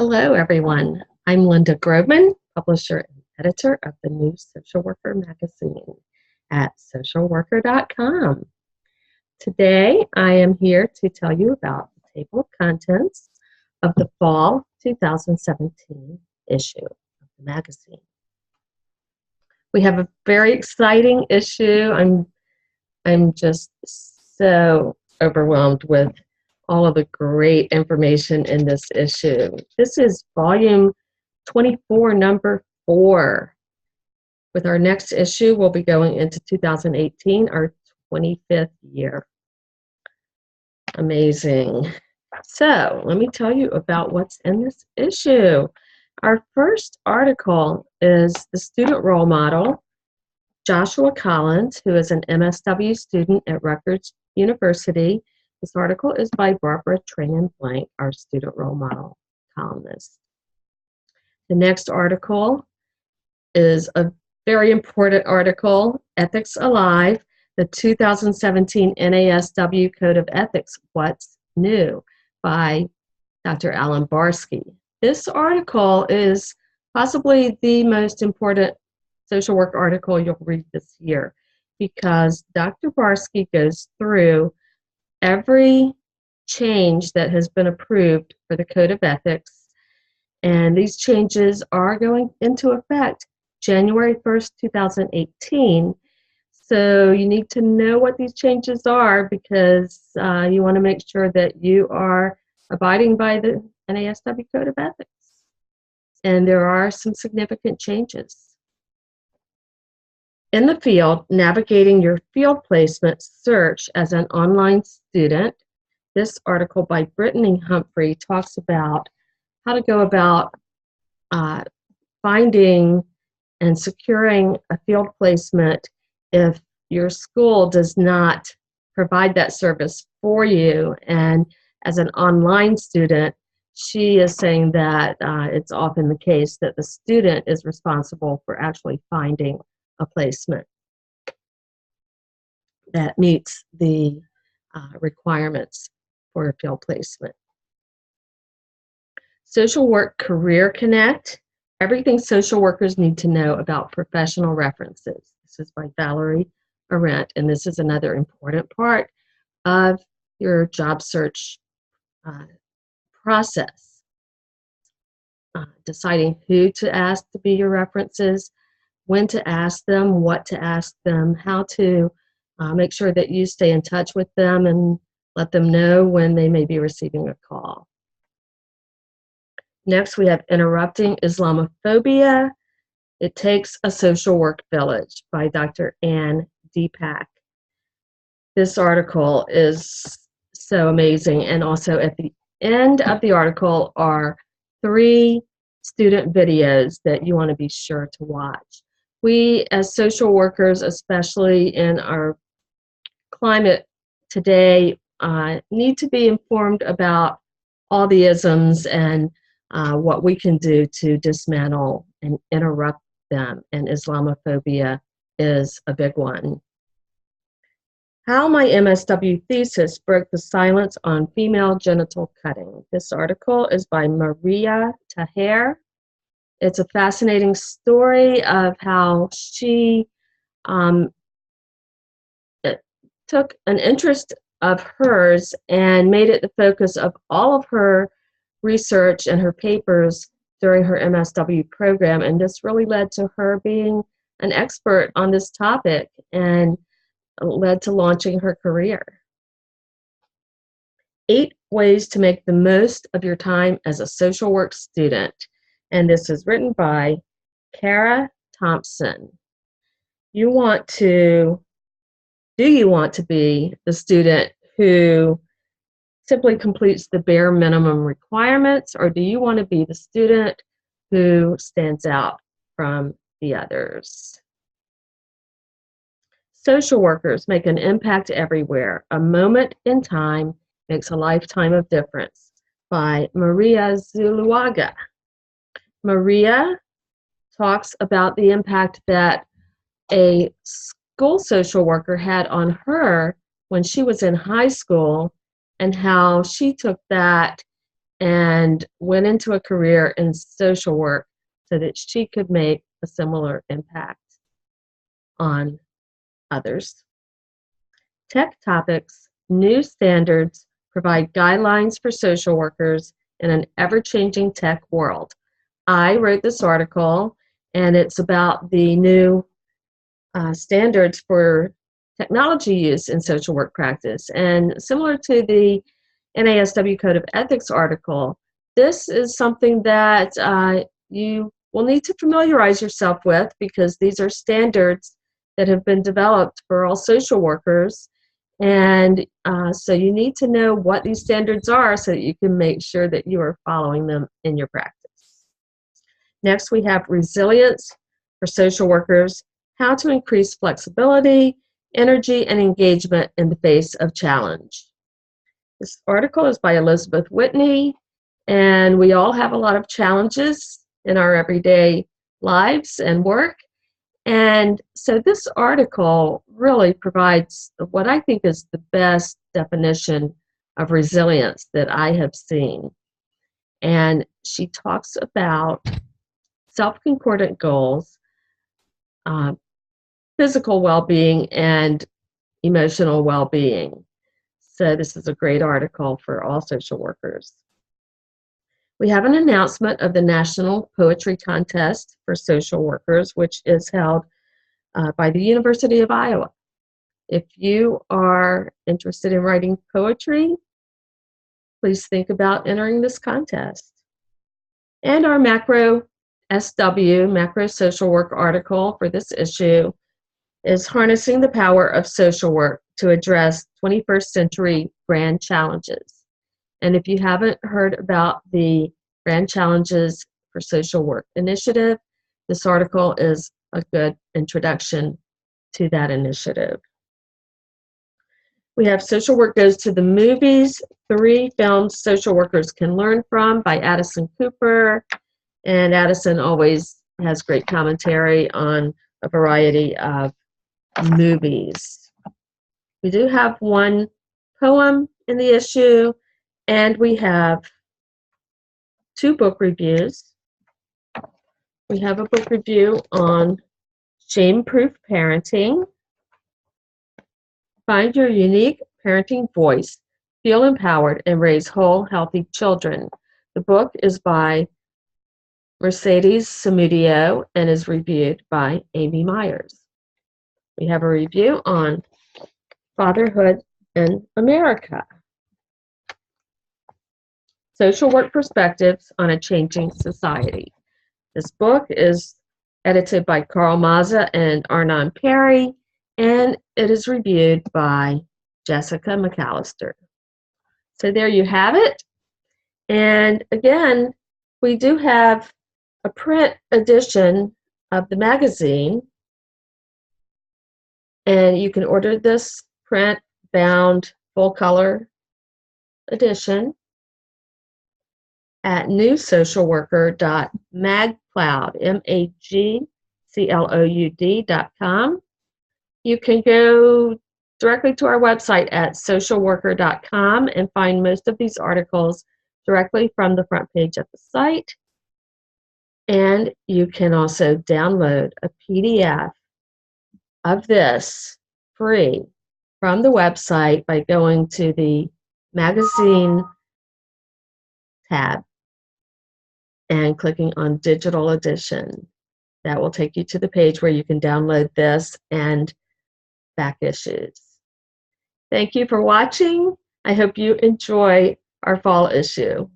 Hello, everyone. I'm Linda Grobman, publisher and editor of the new Social Worker magazine at socialworker.com. Today, I am here to tell you about the table of contents of the fall 2017 issue of the magazine. We have a very exciting issue. I'm just so overwhelmed with all of the great information in this issue. This is volume 24, number 4. With our next issue, we'll be going into 2018, our 25th year. Amazing. So let me tell you about what's in this issue. Our first article is the student role model, Joshua Collins, who is an MSW student at Rutgers University. This article is by Barbara Tranan-Blank, our student role model columnist. The next article is a very important article, Ethics Alive, the 2017 NASW Code of Ethics, What's New, by Dr. Alan Barsky. This article is possibly the most important social work article you'll read this year because Dr. Barsky goes through every change that has been approved for the Code of Ethics, and these changes are going into effect January 1st, 2018. So you need to know what these changes are because you want to make sure that you are abiding by the NASW Code of Ethics. And there are some significant changes. In the field, navigating your field placement search as an online student, this article by Brittany Humphrey talks about how to go about finding and securing a field placement if your school does not provide that service for you. And as an online student, she is saying that it's often the case that the student is responsible for actually finding a placement that meets the requirements for a field placement. Social Work Career Connect, everything social workers need to know about professional references. This is by Valerie Arendt, and this is another important part of your job search process. Deciding who to ask to be your references, when to ask them, what to ask them, how to make sure that you stay in touch with them and let them know when they may be receiving a call. Next, we have Interrupting Islamophobia. It Takes a Social Work Village by Dr. Ann Deepak. This article is so amazing, and also at the end of the article are 3 student videos that you want to be sure to watch. We, as social workers, especially in our climate today, need to be informed about all the isms and what we can do to dismantle and interrupt them, and Islamophobia is a big one. How My MSW Thesis Broke the Silence on Female Genital Cutting. This article is by Maria Taher. It's a fascinating story of how she took an interest of hers and made it the focus of all of her research and her papers during her MSW program, and this really led to her being an expert on this topic and led to launching her career. 8 ways to make the most of your time as a social work student, and this is written by Kara Thompson. Do you want to be the student who simply completes the bare minimum requirements, or do you want to be the student who stands out from the others? Social workers make an impact everywhere. A moment in time makes a lifetime of difference, by Maria Zuluaga. Maria talks about the impact that a school social worker had on her when she was in high school and how she took that and went into a career in social work so that she could make a similar impact on others. Tech Topics New Standards Provide Guidelines for Social Workers in an Ever-Changing Tech World. I wrote this article, and it's about the new standards for technology use in social work practice. And similar to the NASW Code of Ethics article, this is something that you will need to familiarize yourself with, because these are standards that have been developed for all social workers. And so you need to know what these standards are so that you can make sure that you are following them in your practice. Next, we have Resilience for Social Workers, How to Increase Flexibility, Energy, and Engagement in the Face of Challenge. This article is by Elizabeth Whitney, and we all have a lot of challenges in our everyday lives and work. And so this article really provides what I think is the best definition of resilience that I have seen. And she talks about self-concordant goals, physical well-being, and emotional well-being. So this is a great article for all social workers. We have an announcement of the National Poetry Contest for Social Workers, which is held by the University of Iowa. If you are interested in writing poetry, please think about entering this contest. And our Macro SW, Macro Social Work article for this issue is Harnessing the Power of Social Work to Address 21st Century Grand Challenges. And if you haven't heard about the Grand Challenges for Social Work initiative, this article is a good introduction to that initiative. We have Social Work Goes to the Movies, 3 films social workers can learn from, by Addison Cooper. And Addison always has great commentary on a variety of movies. We do have one poem in the issue, and we have 2 book reviews. We have a book review on Shame-Proof Parenting. Find your unique parenting voice, feel empowered, and raise whole, healthy children. The book is by Mercedes Samudio and is reviewed by Amy Myers. We have a review on Fatherhood in America. Social Work Perspectives on a Changing Society. This book is edited by Carl Mazza and Arnon Perry, and it is reviewed by Jessica McAllister. So there you have it. And again, we do have a print edition of the magazine, and you can order this print bound full color edition at newsocialworker.magcloud, magcloud.com. You can go directly to our website at socialworker.com and find most of these articles directly from the front page of the site. And you can also download a PDF of this free from the website by going to the magazine tab and clicking on Digital Edition. That will take you to the page where you can download this and back issues. Thank you for watching. I hope you enjoy our fall issue.